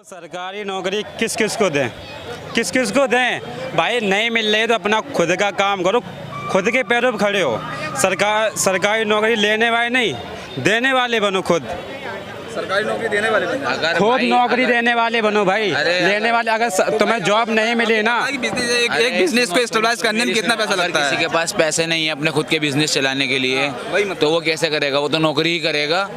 सरकारी नौकरी किस किस को दें भाई। नहीं मिल रही तो अपना खुद का काम करो, खुद के पैरों पर खड़े हो। सरकारी नौकरी लेने वाले नहीं, देने वाले बनो। खुद सरकारी नौकरी देने वाले बनो, खुद नौकरी देने वाले बनो भाई। लेने वाले अगर तुम्हें जॉब नहीं मिली ना, एक बिजनेस को स्टेबलाइज करने में कितना पैसा लगता है? किसी के पास पैसे नहीं है अपने खुद के बिजनेस चलाने के लिए, तो वो कैसे करेगा? वो तो नौकरी ही करेगा,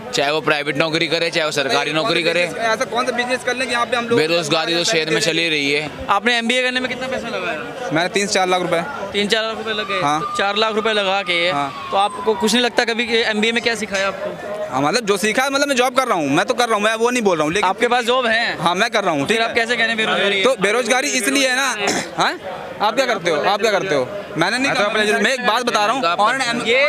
चाहे वो प्राइवेट नौकरी करे चाहे वो सरकारी नौकरी करे। ऐसा कौन सा बिजनेस कर लें कि यहाँ पे हम लोग? बेरोजगारी तो शहर में चली रही है। आपने MBA करने में कितना पैसा लगाया? मैंने 3-4 लाख रुपए। 3-4 लाख रुपए लगे। हाँ। तो 4 लाख रुपए लगा के तो आपको कुछ नहीं लगता कभी कि MBA में क्या सिखाया आपको? हाँ, मतलब जो सीखा है, मतलब मैं जॉब कर रहा हूँ, मैं तो कर रहा हूँ, मैं वो नहीं बोल रहा हूँ, लेकिन आपके पास जॉब है? हाँ, मैं कर रहा हूँ। फिर आप कैसे कहने बेरोजगारी? तो बेरोजगारी इसलिए है ना। हाँ, आप क्या करते हो? मैंने नहीं कहा, मैं एक बात बता रहा हूँ।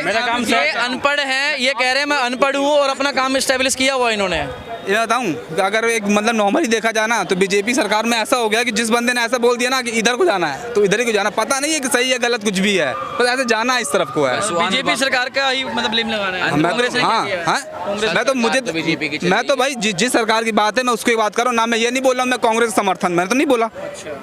मेरा काम ये अनपढ़ है, ये कह रहे हैं मैं अनपढ़ हूँ और अपना काम स्टेब्लिश किया हुआ इन्होंने। ये बताऊं, अगर एक मतलब नॉर्मली देखा जाए ना, तो बीजेपी सरकार में ऐसा हो गया कि जिस बंदे ने ऐसा बोल दिया ना कि इधर को जाना है तो इधर ही को जाना। पता नहीं है कि सही है गलत कुछ भी है, बस ऐसे जाना इस तरफ को है। बीजेपी सरकार का ही मतलब ब्लेम लगाना है। मैं तो भाई जिस सरकार की बात है मैं उसकी बात कर रहा हूँ ना। मैं ये नहीं बोल रहा हूँ मैं कांग्रेस समर्थन, मैंने तो नहीं बोला।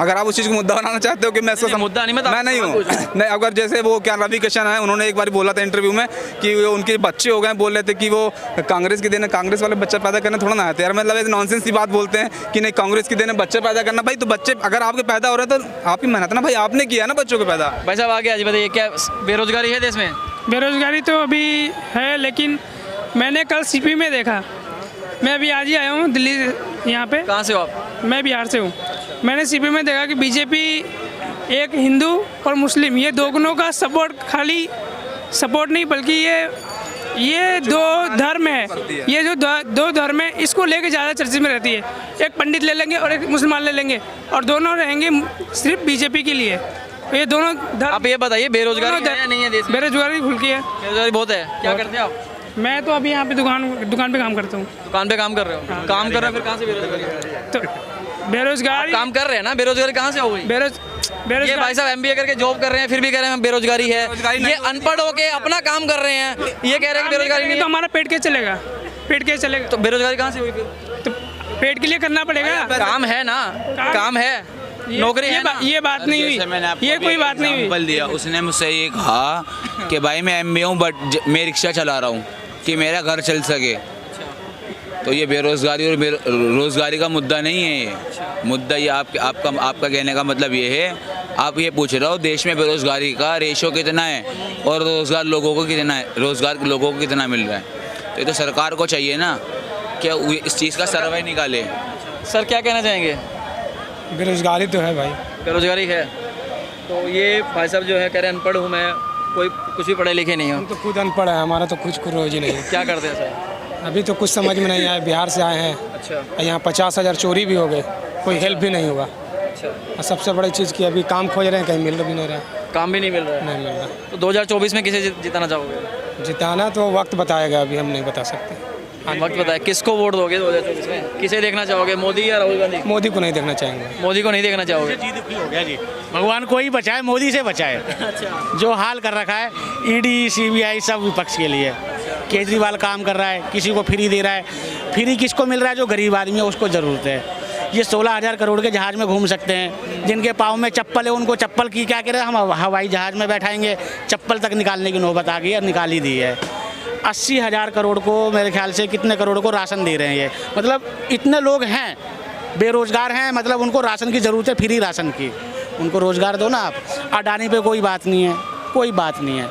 अगर आप उस चीज को मुद्दा बनाना चाहते हो कि मैं मुद्दा नहीं, मैं नहीं हूँ। नहीं, अगर जैसे वो क्या रवि किशन है, उन्होंने एक बार बोला था इंटरव्यू में कि उनके बच्चे हो गए, बोल रहे थे कि वो कांग्रेस के देने, कांग्रेस वाले बच्चा पैदा करना थोड़ा ना आते यार। मतलब नॉनसेंस की बात बोलते हैं कि नहीं कांग्रेस की देने बच्चे पैदा करना। भाई तो बच्चे अगर आपके पैदा हो रहे हैं तो आपकी मेहनत ना भाई, आपने किया ना बच्चों को पैदा। भाई साहब आगे आज बताइए, क्या बेरोजगारी है देश में? बेरोजगारी तो अभी है, लेकिन मैंने कल CP में देखा। मैं अभी आज ही आया हूँ दिल्ली, यहाँ पे। कहाँ से हो आप? मैं बिहार से हूँ। मैंने CP में देखा कि बीजेपी एक हिंदू और मुस्लिम, ये दोनों का सपोर्ट, खाली सपोर्ट नहीं बल्कि ये दो धर्म है, ये जो दो धर्म है इसको लेके ज़्यादा चर्चा में रहती है। एक पंडित ले लेंगे और एक मुसलमान ले लेंगे और दोनों रहेंगे सिर्फ बीजेपी के लिए। ये दोनों आप ये बताइए बेरोजगारी है या नहीं है देश में? बेरोजगारी खुल की है, बेरोजगारी बहुत है। क्या करते हैं आप? मैं तो अभी यहाँ पे दुकान पे काम करता हूँ। दुकान पे काम कर रहे हो? काम कर रहे हो, फिर कहाँ से बेरोजगारी? तो बेरोजगारी, काम कर रहे हैं ना, बेरोजगारी कहाँ से हो गई? ये भाई साहब MBA करके जॉब कर रहे हैं, फिर भी कह रहे हैं बेरोजगारी है। ये अनपढ़ होके अपना काम कर रहे हैं, ये कह रहे हैं कि बेरोजगारी नहीं तो हमारा पेट कैसे चलेगा? तो बेरोजगारी कहाँ से हुई फिर? तो पेट के लिए करना पड़ेगा। काम है ना, काम है, नौकरी है ना। ये बात नहीं हुई, ये कोई बात नहीं हुई। दिया उसने मुझसे ये कहा कि भाई मैं MBA हूँ बट मैं रिक्शा चला रहा हूँ कि मेरा घर चल सके। तो ये बेरोजगारी और रोजगारी का मुद्दा नहीं है। ये मुद्दा ये आपका कहने का मतलब ये है, आप ये पूछ रहे हो देश में बेरोजगारी का रेशो कितना है और रोजगार लोगों को कितना मिल रहा है। तो ये तो सरकार को चाहिए ना कि इस चीज़ का सर्वे निकाले। सर क्या कहना चाहेंगे? बेरोजगारी तो है भाई, बेरोजगारी है। तो ये भाई साहब जो है कह रहे हैं अनपढ़ हूँ मैं, कोई कुछ भी पढ़े लिखे नहीं हम हूँ। तो खुद अनपढ़ है, हमारा तो कुछ रोज ही नहीं है। क्या करते हैं सर? अभी तो कुछ समझ में नहीं आया, बिहार से आए हैं। अच्छा। यहाँ 50,000 चोरी भी हो गए, कोई हेल्प भी नहीं हुआ। अच्छा। और सबसे बड़ी चीज़ की अभी काम खोज रहे हैं, कहीं मिल भी नहीं रहा। काम भी नहीं मिल रहा है? नहीं मिल रहा। तो 2024 में किसे जिताना चाहोगे? जिताना तो वक्त बताएगा, अभी हम नहीं बता सकते। वक्त बताए। किसको वोट दोगे 2024 में? किसे देखना चाहोगे, मोदी या राहुल गांधी? मोदी को नहीं देखना चाहेंगे। मोदी को नहीं देखना चाहोगे? भगवान को ही बचाए, मोदी से बचाए। अच्छा। जो हाल कर रखा है ED CBI सब विपक्ष के लिए। केजरीवाल काम कर रहा है, किसी को फ्री दे रहा है। फ्री किसको मिल रहा है? जो गरीब आदमी है उसको ज़रूरत है। ये 16,000 करोड़ के जहाज़ में घूम सकते हैं, जिनके पाँव में चप्पल है उनको चप्पल की क्या करें? हम हवाई जहाज़ में बैठाएंगे, चप्पल तक निकालने की नौबत आ गई और निकाल ही दी है। 80,000 करोड़ को मेरे ख्याल से कितने करोड़ को राशन दे रहे हैं ये। मतलब इतने लोग हैं बेरोजगार हैं, मतलब उनको राशन की ज़रूरत है, फ्री राशन की। उनको रोज़गार दो ना आप। अडानी पे कोई बात नहीं है, कोई बात नहीं है।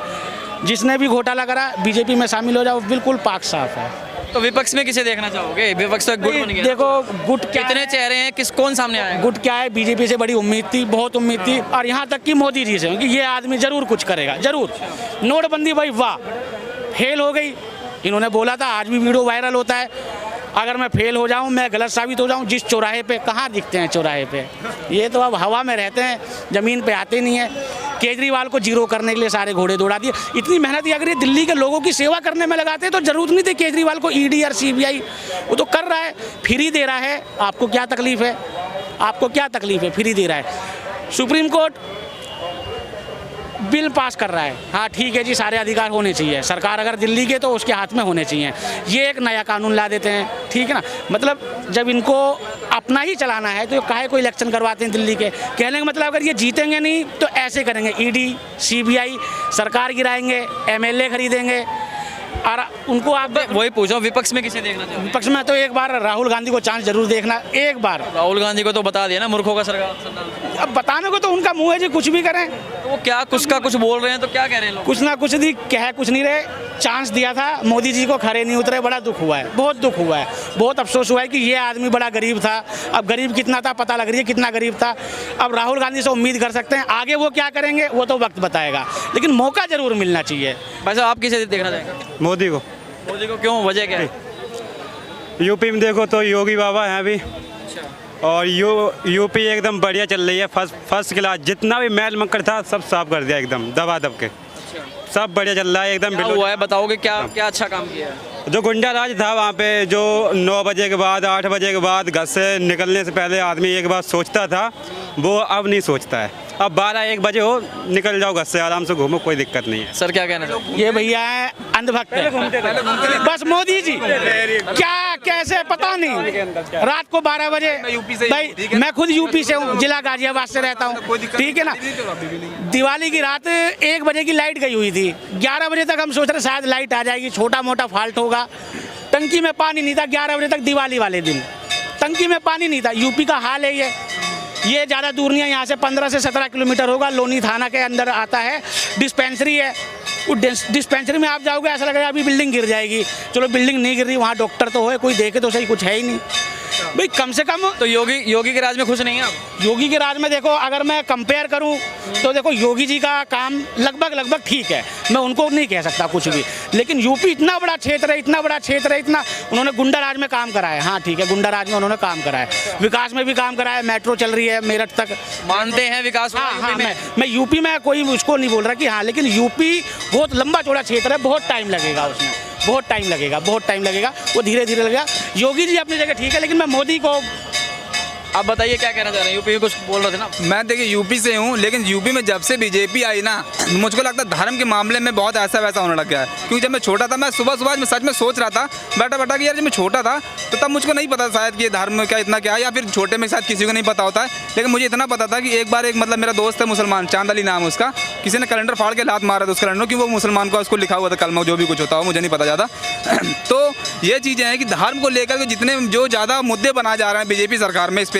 जिसने भी घोटाला करा बीजेपी में शामिल हो जाओ, बिल्कुल पाक साफ है। तो विपक्ष में किसे देखना चाहोगे? विपक्ष तो एक गुट बन गया। देखो गुट कितने चेहरे हैं, कौन सामने आया? गुट क्या है, बीजेपी से बड़ी उम्मीद थी, बहुत उम्मीद थी, और यहाँ तक कि मोदी जी से कि ये आदमी जरूर कुछ करेगा, जरूर। नोटबंदी भाई वाह, फेल हो गई। इन्होंने बोला था, आज भी वीडियो वायरल होता है, अगर मैं फेल हो जाऊं, मैं गलत साबित हो जाऊं, जिस चौराहे पे, कहाँ दिखते हैं चौराहे पे? ये तो अब हवा में रहते हैं, ज़मीन पे आते नहीं है। केजरीवाल को जीरो करने के लिए सारे घोड़े दौड़ा दिए। इतनी मेहनत अगर ये दिल्ली के लोगों की सेवा करने में लगाते तो जरूरत नहीं थी केजरीवाल को ED और CBI। वो तो कर रहा है, फ्री दे रहा है। आपको क्या तकलीफ है? आपको क्या तकलीफ है? फ्री दे रहा है। सुप्रीम कोर्ट बिल पास कर रहा है, हाँ ठीक है जी, सारे अधिकार होने चाहिए। सरकार अगर दिल्ली के तो उसके हाथ में होने चाहिए। ये एक नया कानून ला देते हैं, ठीक है ना। मतलब जब इनको अपना ही चलाना है तो काहे को इलेक्शन करवाते हैं दिल्ली के। कहने का मतलब अगर ये जीतेंगे नहीं तो ऐसे करेंगे, ईडी सीबीआई सरकार गिराएंगे, एमएलए खरीदेंगे। और उनको आप वही पूछो, विपक्ष में किसे देखना चाहते हैं? विपक्ष में तो एक बार राहुल गांधी को चांस जरूर देखना, एक बार। राहुल गांधी को तो बता दिया ना मूर्खों का सरकार। अब बताने को तो उनका मुंह है जी, कुछ भी करें। तो वो क्या कुछ का कुछ बोल रहे हैं, तो क्या कह रहे हैं लोग? कुछ ना कुछ कह कुछ नहीं रहे। चांस दिया था मोदी जी को, खड़े नहीं उतरे, बड़ा दुख हुआ है, बहुत दुख हुआ है, बहुत अफसोस हुआ है कि ये आदमी बड़ा गरीब था। अब गरीब कितना था पता लग रही है, कितना गरीब था। अब राहुल गांधी से उम्मीद कर सकते हैं, आगे वो क्या करेंगे वो तो वक्त बताएगा, लेकिन मौका जरूर मिलना चाहिए। भाई साहब आप किसे देखना चाहेंगे? मोदी को। मोदी को क्यों, वजह क्या है? यूपी में देखो तो योगी बाबा हैं अभी, और यूपी एकदम बढ़िया चल रही है, फर्स्ट क्लास। जितना भी मैल मक्कर था सब साफ कर दिया एकदम दबा दब के, सब बढ़िया चल रहा है एकदम। क्या हुआ है बताओगे, क्या क्या अच्छा काम किया है? जो गुंडा राज था वहाँ पे, जो 9 बजे के बाद 8 बजे के बाद घर से निकलने से पहले आदमी एक बार सोचता था, वो अब नहीं सोचता है। अब 12-1 बजे हो, निकल जाओ घर से, आराम से घूमो, कोई दिक्कत नहीं है। सर क्या कहना चाहोगे? ये भैया है अंधभक्त है। बस मोदी जी क्या कैसे पता नहीं। रात को 12 बजे, भाई मैं खुद यूपी से हूँ, जिला गाजियाबाद से रहता हूँ, ठीक है ना। दिवाली की रात 1 बजे की लाइट गई हुई थी, 11 बजे तक हम सोच रहे शायद लाइट आ जाएगी, छोटा मोटा फॉल्ट होगा। टंकी में पानी नहीं था 11 बजे तक, दिवाली वाले दिन टंकी में पानी नहीं था। यूपी का हाल है ये ज़्यादा दूर नहीं है, यहाँ से 15 से 17 किलोमीटर होगा, लोनी थाना के अंदर आता है। डिस्पेंसरी है, वो डिस्पेंसरी में आप जाओगे ऐसा लगेगा अभी बिल्डिंग गिर जाएगी। चलो बिल्डिंग नहीं गिर रही, वहाँ डॉक्टर तो है, कोई देखे तो सही, कुछ है ही नहीं भाई। कम से कम तो योगी के राज में खुश नहीं है आप? योगी के राज में देखो, अगर मैं कंपेयर करूं तो देखो योगी जी का काम लगभग ठीक है, मैं उनको नहीं कह सकता कुछ भी। लेकिन यूपी इतना बड़ा क्षेत्र है, इतना बड़ा क्षेत्र है, इतना उन्होंने गुंडा राज में काम करा है। हाँ ठीक है, गुंडा राज में उन्होंने काम करा है, विकास में भी काम करा है, मेट्रो चल रही है मेरठ तक, मानते हैं विकास। हाँ, मैं यूपी में कोई उसको नहीं बोल रहा कि हाँ, लेकिन यूपी बहुत लंबा चौड़ा क्षेत्र है, बहुत टाइम लगेगा उसमें, बहुत टाइम लगेगा, वो धीरे धीरे लगेगा। योगी जी अपनी जगह ठीक है, लेकिन मैं मोदी को। आप बताइए क्या कहना चाह रहे हैं? यूपी में कुछ बोल रहे थे ना? मैं देखिए यूपी से हूँ, लेकिन यूपी में जब से बीजेपी आई ना, मुझको लगता है धर्म के मामले में बहुत ऐसा वैसा होने लग गया है। क्योंकि जब मैं छोटा था, मैं सुबह मैं सच में सोच रहा था बेटा कि यार जब मैं छोटा था तो तब मुझको नहीं पता शायद कि ये धर्म का इतना क्या है, या फिर छोटे में शायद किसी को नहीं पता होता है। लेकिन मुझे इतना पता था कि एक बार एक मतलब मेरा दोस्त है मुसलमान, चांद अली नाम उसका, किसी ने कैलेंडर फाड़ के लात मारा था उस कैलेंडर, क्योंकि वो मुसलमान का उसको लिखा हुआ था कलमा, जो भी कुछ होता हो मुझे नहीं पता ज़्यादा। तो ये चीज़ें हैं कि धर्म को लेकर के जितने जो ज़्यादा मुद्दे बनाए जा रहे हैं बीजेपी सरकार में, इस